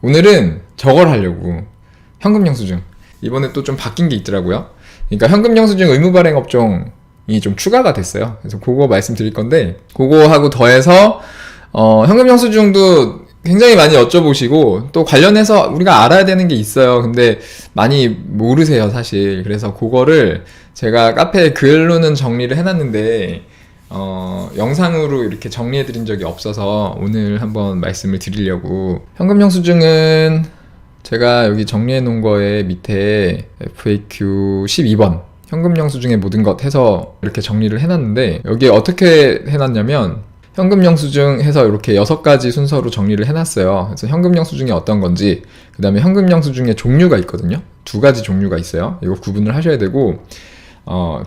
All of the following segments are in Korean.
오늘은 저걸 하려고. 현금 영수증. 이번에 또 좀 바뀐 게 있더라고요. 그러니까 현금 영수증 의무 발행 업종이 좀 추가가 됐어요. 그래서 그거 말씀드릴 건데, 그거하고 더해서 현금 영수증도 굉장히 많이 여쭤보시고, 또 관련해서 우리가 알아야 되는 게 있어요. 근데 많이 모르세요, 사실. 그래서 그거를 제가 카페에 글로는 정리를 해놨는데, 영상으로 이렇게 정리해드린 적이 없어서 오늘 한번 말씀을 드리려고. 현금 영수증은 제가 여기 정리해 놓은 거에 밑에 FAQ 12번 현금 영수증의 모든 것 해서 이렇게 정리를 해놨는데, 여기에 어떻게 해놨냐면 현금 영수증 해서 이렇게 6가지 순서로 정리를 해놨어요. 그래서 현금 영수증이 어떤 건지, 그 다음에 현금 영수증의 종류가 있거든요. 2가지 종류가 있어요. 이거 구분을 하셔야 되고,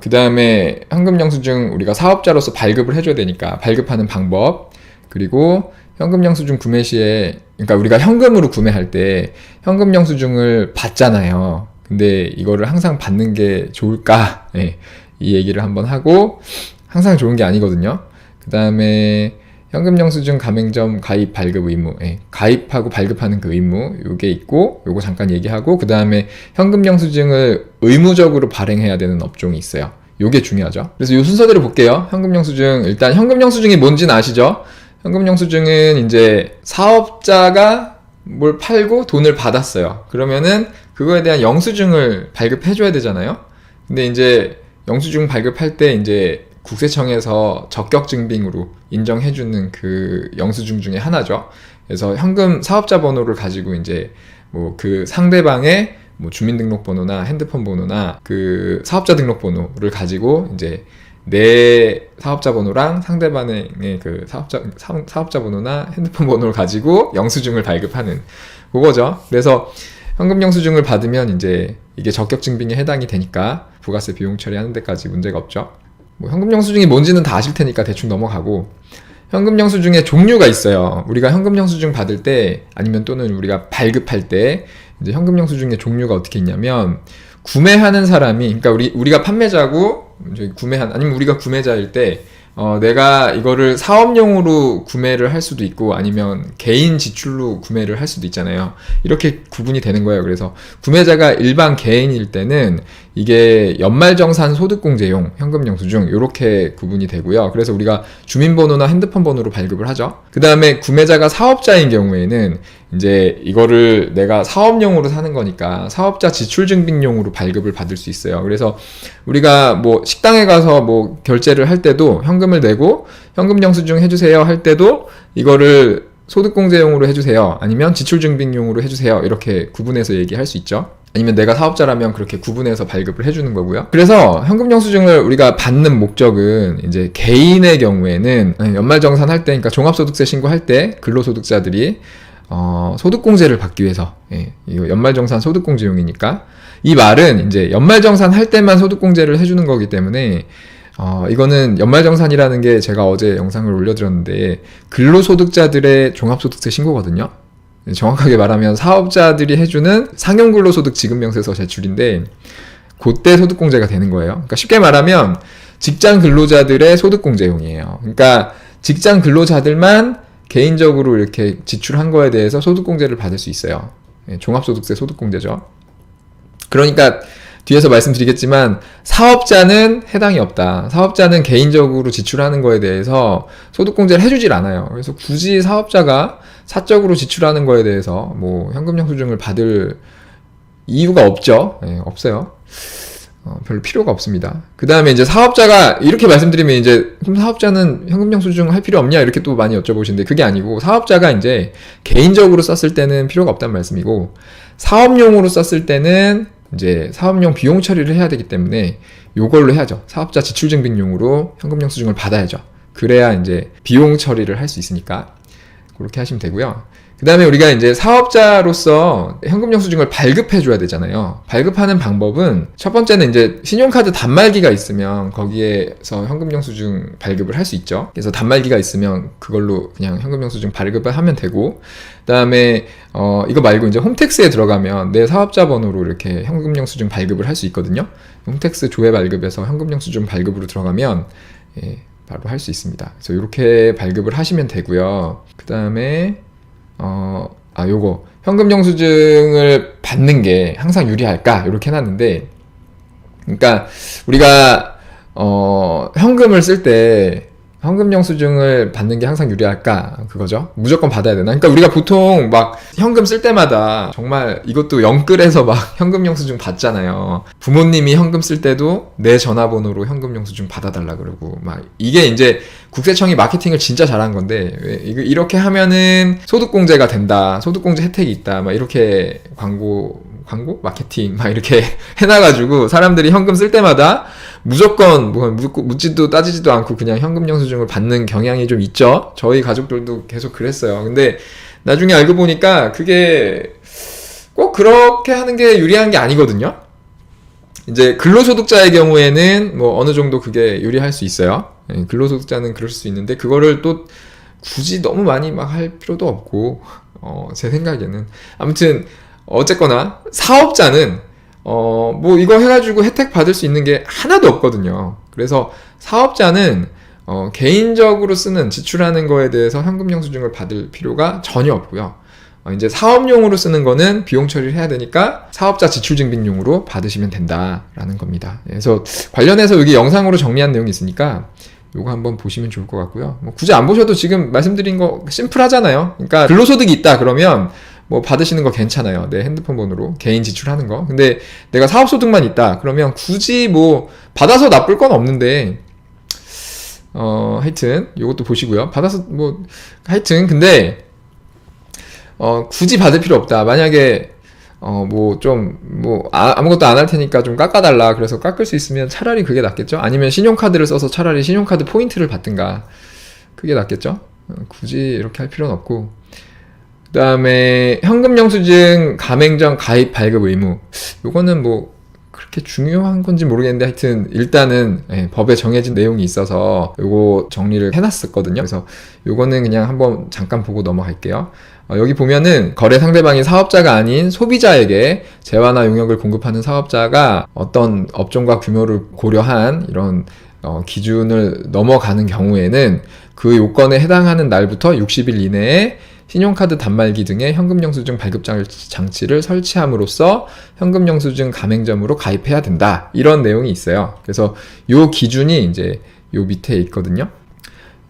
그 다음에 현금 영수증 우리가 사업자로서 발급을 해줘야 되니까 발급하는 방법, 그리고 현금 영수증 구매 시에, 그러니까 우리가 현금으로 구매할 때 현금 영수증을 받잖아요. 근데 이거를 항상 받는 게 좋을까? 네, 이 얘기를 한번 하고, 항상 좋은 게 아니거든요. 그 다음에 현금 영수증 가맹점 가입 발급 의무, 가입하고 발급하는 그 의무, 요게 있고, 요거 잠깐 얘기하고, 그 다음에 현금 영수증을 의무적으로 발행해야 되는 업종이 있어요. 요게 중요하죠. 그래서 요 순서대로 볼게요. 현금 영수증, 일단 현금 영수증이 뭔지는 아시죠? 현금 영수증은 이제 사업자가 뭘 팔고 돈을 받았어요. 그러면은 그거에 대한 영수증을 발급해줘야 되잖아요. 근데 이제 영수증 발급할 때 이제 국세청에서 적격증빙으로 인정해주는 그 영수증 중에 하나죠. 그래서 현금 사업자 번호를 가지고 이제 뭐 그 상대방의 뭐 주민등록번호나 핸드폰 번호나 그 사업자 등록번호를 가지고 이제 내 사업자 번호랑 상대방의 그 사업자 번호나 핸드폰 번호를 가지고 영수증을 발급하는 그거죠. 그래서 현금 영수증을 받으면 이제 이게 적격증빙에 해당이 되니까 부가세 비용 처리하는 데까지 문제가 없죠. 뭐 현금 영수증이 뭔지는 다 아실 테니까 대충 넘어가고, 현금 영수증의 종류가 있어요. 우리가 현금 영수증 받을 때, 아니면 또는 우리가 발급할 때 이제 현금 영수증의 종류가 어떻게 있냐면, 구매하는 사람이, 그러니까 우리가 판매자고 아니면 우리가 구매자일 때 내가 이거를 사업용으로 구매를 할 수도 있고, 아니면 개인 지출로 구매를 할 수도 있잖아요. 이렇게 구분이 되는 거예요. 그래서 구매자가 일반 개인일 때는 이게 연말정산 소득공제용 현금 영수증 이렇게 구분이 되고요. 그래서 우리가 주민번호나 핸드폰 번호로 발급을 하죠. 그 다음에 구매자가 사업자인 경우에는 이제 이거를 내가 사업용으로 사는 거니까 사업자 지출증빙용으로 발급을 받을 수 있어요. 그래서 우리가 뭐 식당에 가서 뭐 결제를 할 때도 현금을 내고 현금 영수증 해주세요 할 때도 이거를 소득공제용으로 해주세요, 아니면 지출증빙용으로 해주세요, 이렇게 구분해서 얘기할 수 있죠. 아니면 내가 사업자라면 그렇게 구분해서 발급을 해주는 거고요. 그래서 현금 영수증을 우리가 받는 목적은 이제 개인의 경우에는 연말정산할 때, 그러니까 종합소득세 신고할 때 근로소득자들이 소득공제를 받기 위해서, 이거 연말정산 소득공제용이니까, 이 말은 이제 연말정산 할 때만 소득공제를 해주는 거기 때문에 이거는 연말정산이라는 게 제가 어제 영상을 올려드렸는데 근로소득자들의 종합소득세 신고거든요. 정확하게 말하면 사업자들이 해주는 상용근로소득 지급명세서 제출인데 그때 소득공제가 되는 거예요. 그러니까 쉽게 말하면 직장 근로자들의 소득공제용이에요. 그러니까 직장 근로자들만 개인적으로 이렇게 지출한 거에 대해서 소득공제를 받을 수 있어요. 종합소득세 소득공제죠. 그러니까 뒤에서 말씀드리겠지만 사업자는 해당이 없다. 사업자는 개인적으로 지출하는 거에 대해서 소득공제를 해주질 않아요. 그래서 굳이 사업자가 사적으로 지출하는 거에 대해서 뭐 현금 영수증을 받을 이유가 없죠. 없어요. 별로 필요가 없습니다. 그 다음에 이제 사업자가 이렇게 말씀드리면 이제 그럼 사업자는 현금 영수증 할 필요 없냐 이렇게 또 많이 여쭤보시는데, 그게 아니고 사업자가 이제 개인적으로 썼을 때는 필요가 없다는 말씀이고, 사업용으로 썼을 때는 이제 사업용 비용 처리를 해야 되기 때문에 요걸로 해야죠. 사업자 지출증빙용으로 현금 영수증을 받아야죠. 그래야 이제 비용 처리를 할 수 있으니까 그렇게 하시면 되고요. 그 다음에 우리가 이제 사업자로서 현금 영수증을 발급해줘야 되잖아요. 발급하는 방법은 첫 번째는 이제 신용카드 단말기가 있으면 거기에서 현금 영수증 발급을 할 수 있죠. 그래서 단말기가 있으면 그걸로 그냥 현금 영수증 발급을 하면 되고, 그 다음에 이거 말고 이제 홈택스에 들어가면 내 사업자 번호로 이렇게 현금 영수증 발급을 할 수 있거든요. 홈택스 조회 발급에서 현금 영수증 발급으로 들어가면 바로 할 수 있습니다. 그래서 이렇게 발급을 하시면 되고요. 그 다음에 요거 현금 영수증을 받는 게 항상 유리할까? 이렇게 해놨는데, 그러니까 우리가 현금을 쓸 때 현금 영수증을 받는 게 항상 유리할까? 그거죠. 무조건 받아야 되나? 그러니까 우리가 보통 막 현금 쓸 때마다 정말 이것도 영끌에서 막 현금 영수증 받잖아요. 부모님이 현금 쓸 때도 내 전화번호로 현금 영수증 받아달라 그러고 막 이게 이제 국세청이 마케팅을 진짜 잘한 건데 이렇게 하면은 소득공제가 된다. 소득공제 혜택이 있다. 막 이렇게 광고 마케팅 막 이렇게 해놔가지고 사람들이 현금 쓸 때마다 무조건 뭐 묻지도 따지지도 않고 그냥 현금 영수증을 받는 경향이 좀 있죠. 저희 가족들도 계속 그랬어요. 근데 나중에 알고 보니까 그게 꼭 그렇게 하는 게 유리한 게 아니거든요. 이제 근로소득자의 경우에는 뭐 어느 정도 그게 유리할 수 있어요. 근로소득자는 그럴 수 있는데 그거를 또 굳이 너무 많이 막 할 필요도 없고 제 생각에는 아무튼 어쨌거나 사업자는 뭐 이거 해가지고 혜택 받을 수 있는 게 하나도 없거든요. 그래서 사업자는 개인적으로 쓰는 지출하는 거에 대해서 현금 영수증을 받을 필요가 전혀 없고요. 이제 사업용으로 쓰는 거는 비용 처리를 해야 되니까 사업자 지출증빙용으로 받으시면 된다라는 겁니다. 그래서 관련해서 여기 영상으로 정리한 내용이 있으니까 요거 한번 보시면 좋을 것 같고요. 뭐 굳이 안 보셔도 지금 말씀드린 거 심플하잖아요. 그러니까 근로소득이 있다 그러면 뭐 받으시는 거 괜찮아요. 내 핸드폰 번호로 개인 지출하는 거. 근데 내가 사업소득만 있다 그러면 굳이 뭐 받아서 나쁠 건 없는데 하여튼 요것도 보시고요. 받아서 뭐 하여튼 근데 굳이 받을 필요 없다. 만약에 아무것도 안 할 테니까 좀 깎아달라. 그래서 깎을 수 있으면 차라리 그게 낫겠죠? 아니면 신용카드를 써서 차라리 신용카드 포인트를 받든가. 그게 낫겠죠? 굳이 이렇게 할 필요는 없고. 그 다음에 현금 영수증 가맹점 가입 발급 의무. 요거는 뭐 그렇게 중요한 건지 모르겠는데 하여튼 일단은 법에 정해진 내용이 있어서 요거 정리를 해놨었거든요. 그래서 요거는 그냥 한번 잠깐 보고 넘어갈게요. 여기 보면은 거래 상대방이 사업자가 아닌 소비자에게 재화나 용역을 공급하는 사업자가 어떤 업종과 규모를 고려한 이런 기준을 넘어가는 경우에는 그 요건에 해당하는 날부터 60일 이내에 신용카드 단말기 등의 현금영수증 발급 장치를 설치함으로써 현금영수증 가맹점으로 가입해야 된다. 이런 내용이 있어요. 그래서 요 기준이 이제 요 밑에 있거든요.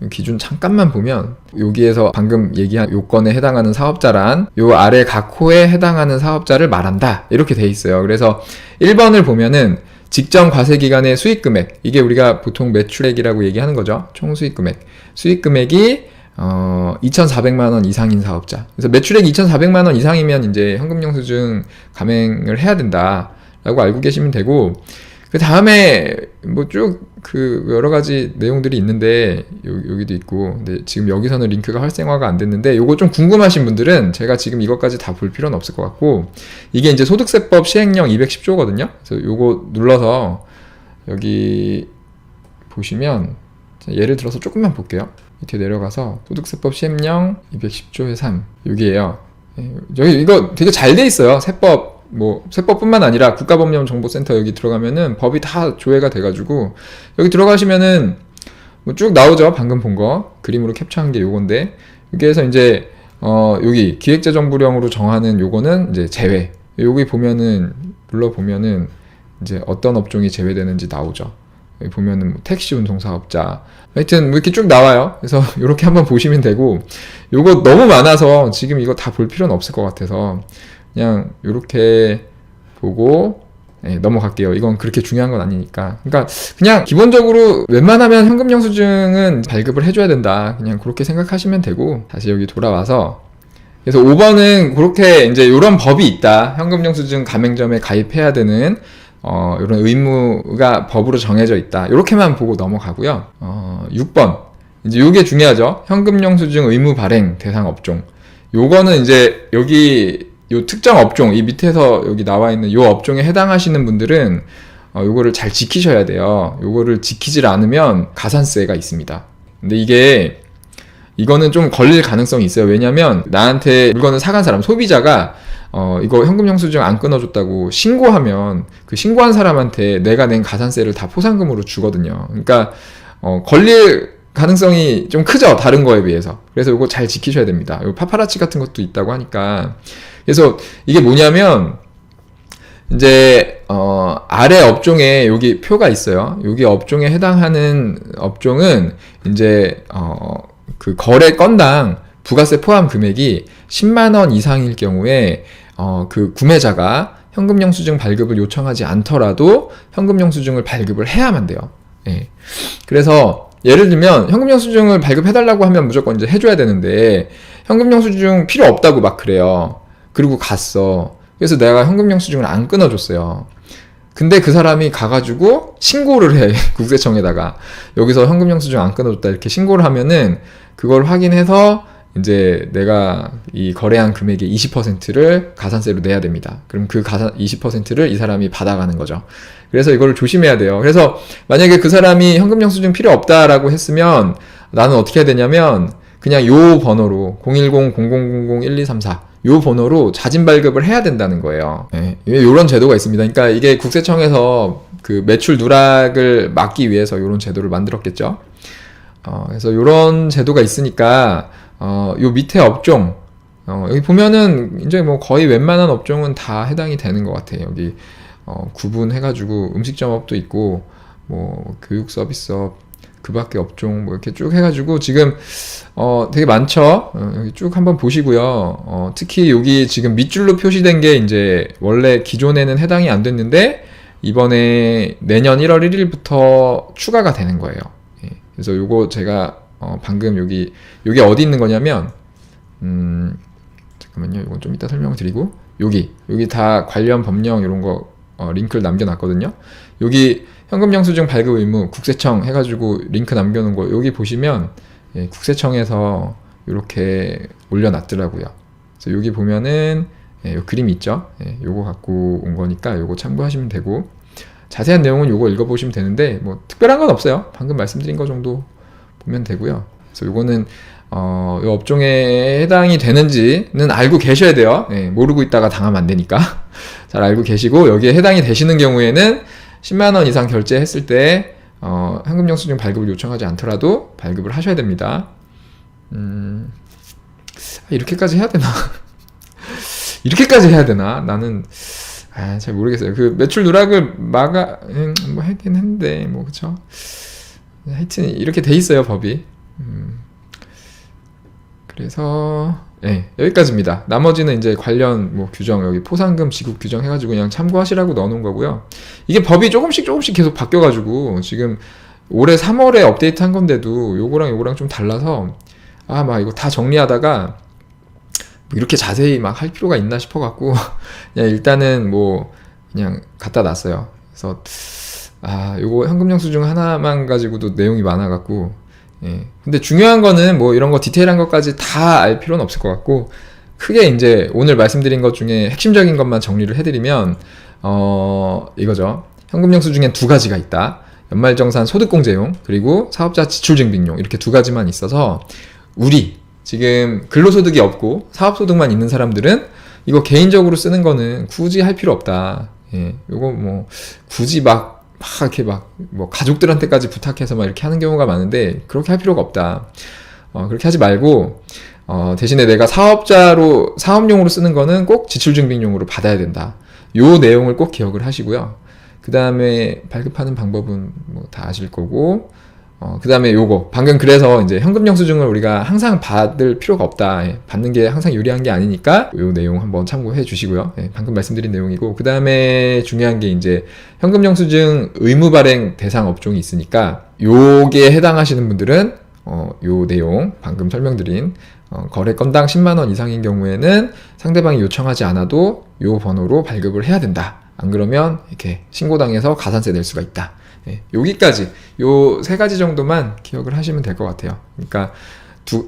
기준 잠깐만 보면 여기에서 방금 얘기한 요건에 해당하는 사업자란 요 아래 각 호에 해당하는 사업자를 말한다. 이렇게 돼 있어요. 그래서 1번을 보면은 직전 과세기간의 수익금액, 이게 우리가 보통 매출액이라고 얘기하는 거죠. 총 수익금액. 수익금액이 2,400만원 이상인 사업자. 그래서 매출액이 2,400만원 이상이면 이제 현금영수증 가맹을 해야 된다 라고 알고 계시면 되고, 그 다음에 뭐 쭉 그 여러 가지 내용들이 있는데 여기도 있고, 근데 지금 여기서는 링크가 활성화가 안 됐는데 요거 좀 궁금하신 분들은 제가 지금 이것까지 다 볼 필요는 없을 것 같고, 이게 이제 소득세법 시행령 210조거든요. 그래서 요거 눌러서 여기 보시면 예를 들어서 조금만 볼게요. 밑에 내려가서 소득세법 시행령 210조의 3 여기에요. 여기 이거 되게 잘 돼 있어요. 세법뿐만 아니라 국가법령정보센터 여기 들어가면은 법이 다 조회가 돼가지고 여기 들어가시면은 뭐 쭉 나오죠. 방금 본 거 그림으로 캡처한 게 요건데, 여기에서 이제 여기 기획재정부령으로 정하는 요거는 이제 제외. 여기 보면은 눌러보면은 이제 어떤 업종이 제외되는지 나오죠. 여기 보면은 뭐 택시 운송사업자, 하여튼 뭐 이렇게 쭉 나와요. 그래서 이렇게 한번 보시면 되고, 요거 너무 많아서 지금 이거 다 볼 필요는 없을 것 같아서 그냥 이렇게 보고 넘어갈게요. 이건 그렇게 중요한 건 아니니까. 그러니까 그냥 기본적으로 웬만하면 현금 영수증은 발급을 해줘야 된다. 그냥 그렇게 생각하시면 되고, 다시 여기 돌아와서 그래서 5번은 그렇게 이제 이런 법이 있다. 현금 영수증 가맹점에 가입해야 되는 이런 의무가 법으로 정해져 있다. 이렇게만 보고 넘어가고요. 6번. 이제 요게 중요하죠. 현금 영수증 의무 발행 대상 업종. 요거는 이제 여기 요 특정 업종, 이 밑에서 여기 나와 있는 요 업종에 해당하시는 분들은 요거를 잘 지키셔야 돼요. 요거를 지키질 않으면 가산세가 있습니다. 근데 이거는 좀 걸릴 가능성이 있어요. 왜냐면 나한테 물건을 사간 사람, 소비자가 이거 현금 영수증 안 끊어줬다고 신고하면 그 신고한 사람한테 내가 낸 가산세를 다 포상금으로 주거든요. 그러니까 걸릴 가능성이 좀 크죠, 다른 거에 비해서. 그래서 이거 잘 지키셔야 됩니다. 요 파파라치 같은 것도 있다고 하니까. 그래서 이게 뭐냐면 이제 아래 업종에 여기 표가 있어요. 여기 업종에 해당하는 업종은 이제 그 거래 건당 부가세 포함 금액이 10만 원 이상일 경우에 그 구매자가 현금 영수증 발급을 요청하지 않더라도 현금 영수증을 발급을 해야만 돼요. 예. 그래서 예를 들면 현금 영수증을 발급해달라고 하면 무조건 이제 해줘야 되는데 현금 영수증 필요 없다고 막 그래요. 그리고 갔어. 그래서 내가 현금 영수증을 안 끊어줬어요. 근데 그 사람이 가가지고 신고를 해. 국세청에다가 여기서 현금 영수증 안 끊어줬다 이렇게 신고를 하면은 그걸 확인해서 이제 내가 이 거래한 금액의 20%를 가산세로 내야 됩니다. 그럼 그 가산 20%를 이 사람이 받아가는 거죠. 그래서 이걸 조심해야 돼요. 그래서 만약에 그 사람이 현금 영수증 필요 없다라고 했으면 나는 어떻게 해야 되냐면 그냥 요 번호로 010-0000-1234 요 번호로 자진 발급을 해야 된다는 거예요. 네, 요런 제도가 있습니다. 그러니까 이게 국세청에서 그 매출 누락을 막기 위해서 요런 제도를 만들었겠죠. 그래서 요런 제도가 있으니까 요 밑에 업종 여기 보면은 이제 뭐 거의 웬만한 업종은 다 해당이 되는 것 같아요. 여기 구분해가지고 음식점업도 있고 뭐 교육 서비스업 그 밖에 업종 뭐 이렇게 쭉 해가지고 지금 되게 많죠. 여기 쭉 한번 보시고요. 특히 여기 지금 밑줄로 표시된 게 이제 원래 기존에는 해당이 안 됐는데 이번에 내년 1월 1일부터 추가가 되는 거예요. 예. 그래서 요거 제가 방금 여기 어디 있는 거냐면 잠깐만요. 이건 좀 이따 설명을 드리고 여기 다 관련 법령 이런 거 링크를 남겨놨거든요. 여기 현금 영수증 발급 의무 국세청 해가지고 링크 남겨놓은 거 여기 보시면 예, 국세청에서 이렇게 올려놨더라고요. 그래서 여기 보면은 예, 요 그림이 있죠. 예, 요거 갖고 온 거니까 요거 참고하시면 되고 자세한 내용은 요거 읽어보시면 되는데 뭐 특별한 건 없어요. 방금 말씀드린 거 정도 보면 되고요. 그래서 요거는 요 업종에 해당이 되는지는 알고 계셔야 돼요. 예, 모르고 있다가 당하면 안 되니까 잘 알고 계시고 여기에 해당이 되시는 경우에는 10만 원 이상 결제했을 때 현금 영수증 발급을 요청하지 않더라도 발급을 하셔야 됩니다. 이렇게까지 해야 되나? 이렇게까지 해야 되나? 나는 잘 모르겠어요. 그 매출 누락을 뭐 하긴 했는데 뭐 그쵸? 하여튼 이렇게 돼 있어요 법이. 그래서 네, 여기까지입니다. 나머지는 이제 관련 뭐 규정 여기 포상금 지급 규정 해가지고 그냥 참고하시라고 넣어놓은 거고요. 이게 법이 조금씩 계속 바뀌어가지고 지금 올해 3월에 업데이트한 건데도 요거랑 좀 달라서 막 이거 다 정리하다가 뭐 이렇게 자세히 막 할 필요가 있나 싶어갖고 그냥 일단은 뭐 그냥 갖다 놨어요. 그래서 요거 현금 영수증 하나만 가지고도 내용이 많아갖고 예. 근데 중요한 거는 뭐 이런 거 디테일한 것까지 다 알 필요는 없을 것 같고 크게 이제 오늘 말씀드린 것 중에 핵심적인 것만 정리를 해드리면 이거죠. 현금 영수증엔 두 가지가 있다. 연말정산 소득공제용 그리고 사업자 지출증빙용 이렇게 두 가지만 있어서 우리 지금 근로소득이 없고 사업소득만 있는 사람들은 이거 개인적으로 쓰는 거는 굳이 할 필요 없다. 예. 요거 뭐 굳이 이렇게 뭐 가족들한테까지 부탁해서 막 이렇게 하는 경우가 많은데 그렇게 할 필요가 없다. 그렇게 하지 말고 대신에 내가 사업용으로 쓰는 거는 꼭 지출증빙용으로 받아야 된다. 요 내용을 꼭 기억을 하시고요. 그 다음에 발급하는 방법은 뭐 다 아실 거고 그 다음에 요거 방금 그래서 이제 현금 영수증을 우리가 항상 받을 필요가 없다. 예, 받는 게 항상 유리한 게 아니니까 요 내용 한번 참고해 주시고요. 예, 방금 말씀드린 내용이고 그 다음에 중요한 게 이제 현금 영수증 의무 발행 대상 업종이 있으니까 요게 해당하시는 분들은 요 내용 방금 설명드린 거래 건당 10만 원 이상인 경우에는 상대방이 요청하지 않아도 요 번호로 발급을 해야 된다. 안 그러면 이렇게 신고당해서 가산세 낼 수가 있다. 예, 여기까지 요 세 가지 정도만 기억을 하시면 될 것 같아요. 그러니까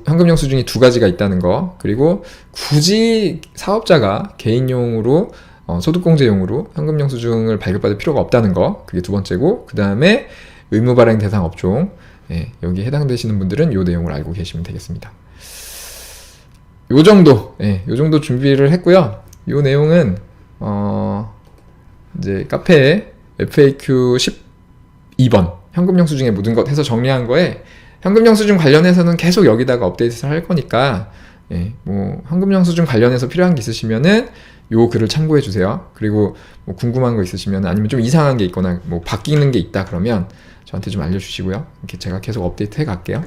현금 영수증이 두 가지가 있다는 거 그리고 굳이 사업자가 개인용으로 소득공제용으로 현금 영수증을 발급받을 필요가 없다는 거 그게 두 번째고 그 다음에 의무 발행 대상 업종 예, 여기 해당되시는 분들은 요 내용을 알고 계시면 되겠습니다. 요 정도 준비를 했고요. 요 내용은 이제 카페에 FAQ 12번 현금 영수증의 모든 것 해서 정리한 거에 현금 영수증 관련해서는 계속 여기다가 업데이트를 할 거니까 예, 뭐 현금 영수증 관련해서 필요한 게 있으시면은 요 글을 참고해 주세요. 그리고 뭐 궁금한 거 있으시면 아니면 좀 이상한 게 있거나 뭐 바뀌는 게 있다 그러면 저한테 좀 알려주시고요. 이렇게 제가 계속 업데이트 해 갈게요.